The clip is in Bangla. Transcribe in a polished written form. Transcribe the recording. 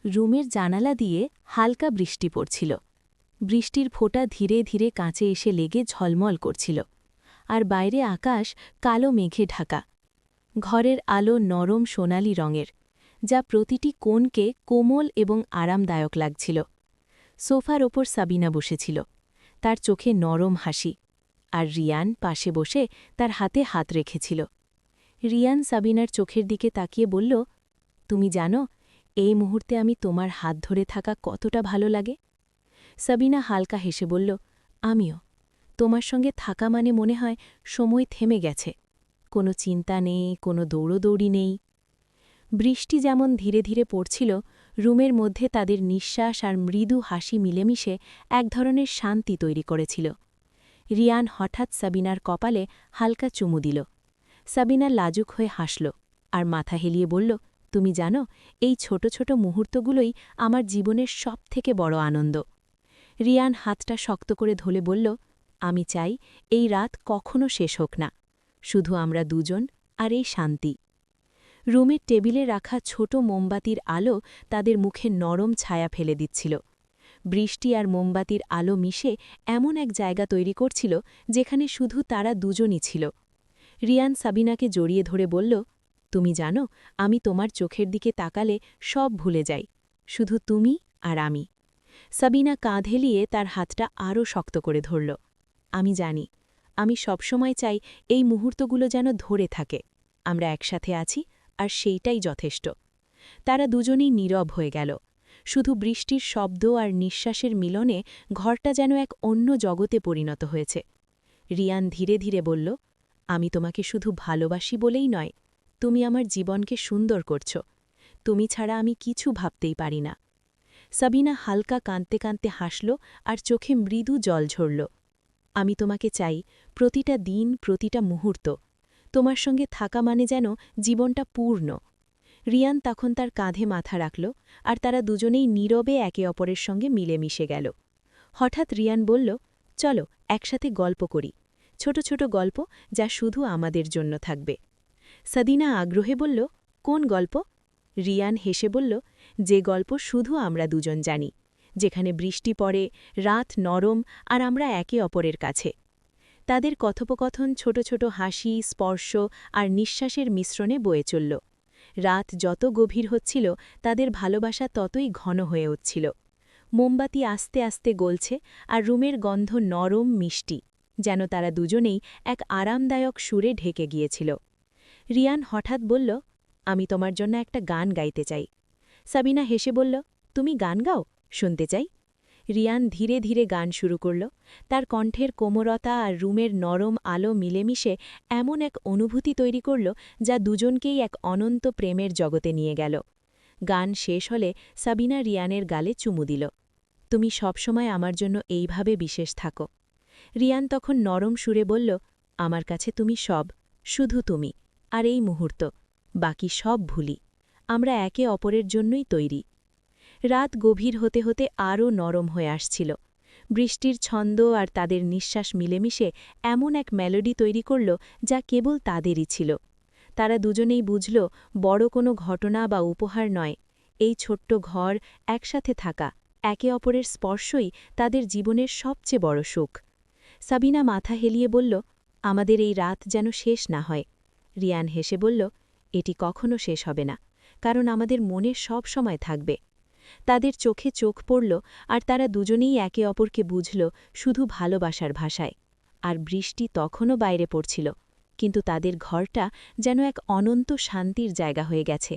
রুমের জানালা দিয়ে হালকা বৃষ্টি পড়ছিল। বৃষ্টির ফোঁটা ধীরে ধীরে কাঁচে এসে লেগে ঝলমল করছিল, আর বাইরে আকাশ কালো মেঘে ঢাকা। ঘরের আলো নরম সোনালি রঙের, যা প্রতিটি কোণকে কোমল এবং আরামদায়ক লাগছিল। সোফার ওপর সাবিনা বসেছিল, তার চোখে নরম হাসি, আর রিয়ান পাশে বসে তার হাতে হাত রেখেছিল। রিয়ান সাবিনার চোখের দিকে তাকিয়ে বলল, তুমি জানো এই মুহূর্তে আমি তোমার হাত ধরে থাকা কতটা ভালো লাগে? সাবিনা হালকা হেসে বলল, আমিও। তোমার সঙ্গে থাকা মানে মনে হয় সময় থেমে গেছে, কোনো চিন্তা নেই, কোনো দৌড়োদৌড়ি নেই। বৃষ্টি যেমন ধীরে ধীরে পড়ছিল, রুমের মধ্যে তাদের নিঃশ্বাস আর মৃদু হাসি মিলেমিশে এক ধরনের শান্তি তৈরি করেছিল। রিয়ান হঠাৎ সাবিনার কপালে হালকা চুমু দিল। সাবিনা লাজুক হয়ে হাসল আর মাথা হেলিয়ে বলল, তুমি জানো এই ছোট ছোট মুহূর্তগুলোই আমার জীবনের সবথেকে বড় আনন্দ। রিয়ান হাতটা শক্ত করে ধরে বলল, আমি চাই এই রাত কখনো শেষ হোক না, শুধু আমরা দুজন আর এই শান্তি। রুমের টেবিলে রাখা ছোট মোমবাতির আলো তাদের মুখে নরম ছায়া ফেলে দিচ্ছিল। বৃষ্টি আর মোমবাতির আলো মিশে এমন এক জায়গা তৈরি করছিল যেখানে শুধু তারা দুজনই ছিল। রিয়ান সাবিনাকে জড়িয়ে ধরে বলল, তুমি জানো আমি তোমার চোখের দিকে তাকালে সব ভুলে যাই, শুধু তুমি আর আমি। সাবিনা কাঁধ হেলিয়ে তার হাতটা আরও শক্ত করে ধরল। আমি জানি, আমি সবসময় চাই এই মুহূর্তগুলো যেন ধরে থাকে, আমরা একসাথে আছি আর সেইটাই যথেষ্ট। তারা দুজনেই নীরব হয়ে গেল। শুধু বৃষ্টির শব্দ আর নিঃশ্বাসের মিলনে ঘরটা যেন এক অন্য জগতে পরিণত হয়েছে। রিয়ান ধীরে ধীরে বলল, আমি তোমাকে শুধু ভালোবাসি বলেই নয়, তুমি আমার জীবনকে সুন্দর করছ। তুমি ছাড়া আমি কিছু ভাবতেই পারি না। সাবিনা হালকা কাঁদতে কাঁদতে হাসল আর চোখে মৃদু জল ঝরল। আমি তোমাকে চাই, প্রতিটা দিন, প্রতিটা মুহূর্ত। তোমার সঙ্গে থাকা মানে যেন জীবনটা পূর্ণ। রিয়ান তখন তার কাঁধে মাথা রাখল, আর তারা দুজনেই নীরবে একে অপরের সঙ্গে মিলেমিশে গেল। হঠাৎ রিয়ান বলল, চলো একসাথে গল্প করি, ছোট ছোট গল্প যা শুধু আমাদের জন্য থাকবে। সাদিনা আগ্রহে বলল, কোন গল্প? রিয়ান হেসে বলল, যে গল্প শুধু আমরা দুজন জানি, যেখানে বৃষ্টি পড়ে, রাত নরম আর আমরা একে অপরের কাছে। তাদের কথোপকথন ছোট ছোট হাসি, স্পর্শ আর নিঃশ্বাসের মিশ্রণে বয়ে চলল। রাত যত গভীর হচ্ছিল, তাদের ভালোবাসা ততই ঘন হয়ে উঠছিল। মোমবাতি আস্তে আস্তে গলছে, আর রুমের গন্ধ নরম মিষ্টি, যেন তারা দুজনেই এক আরামদায়ক সুরে ঢেকে গিয়েছিল। রিয়ান হঠাৎ বলল, আমি তোমার জন্য একটা গান গাইতে চাই। সাবিনা হেসে বলল, তুমি গান গাও, শুনতে চাই। রিয়ান ধীরে ধীরে গান শুরু করল। তার কণ্ঠের কোমলতা আর রুমের নরম আলো মিলেমিশে এমন এক অনুভূতি তৈরি করল যা দুজনকেই এক অনন্ত প্রেমের জগতে নিয়ে গেল। গান শেষ হলে সাবিনা রিয়ানের গালে চুমু দিল। তুমি সবসময় আমার জন্য এইভাবে বিশেষ থাকো। রিয়ান তখন নরম সুরে বলল, আমার কাছে তুমি সব, শুধু তুমি আর এই মুহূর্ত, বাকি সব ভুলি। আমরা একে অপরের জন্যই তৈরি। রাত গভীর হতে হতে আরও নরম হয়ে আসছিল। বৃষ্টির ছন্দ আর তাদের নিঃশ্বাস মিলেমিশে এমন এক মেলোডি তৈরি করল যা কেবল তাদেরই ছিল। তারা দুজনেই বুঝল, বড় কোনো ঘটনা বা উপহার নয়, এই ছোট্ট ঘর, একসাথে থাকা, একে অপরের স্পর্শই তাদের জীবনের সবচেয়ে বড় সুখ। সাবিনা মাথা হেলিয়ে বলল, আমাদের এই রাত যেন শেষ না হয়। রিয়ান হেসে বলল, এটি কখনো শেষ হবে না, কারণ আমাদের মনে সব সময় থাকবে। তাদের চোখে চোখ পড়ল, আর তারা দুজনেই একে অপরকে বুঝল শুধু ভালোবাসার ভাষায়। আর বৃষ্টি তখনও বাইরে পড়ছিল, কিন্তু তাদের ঘরটা যেন এক অনন্ত শান্তির জায়গা হয়ে গেছে।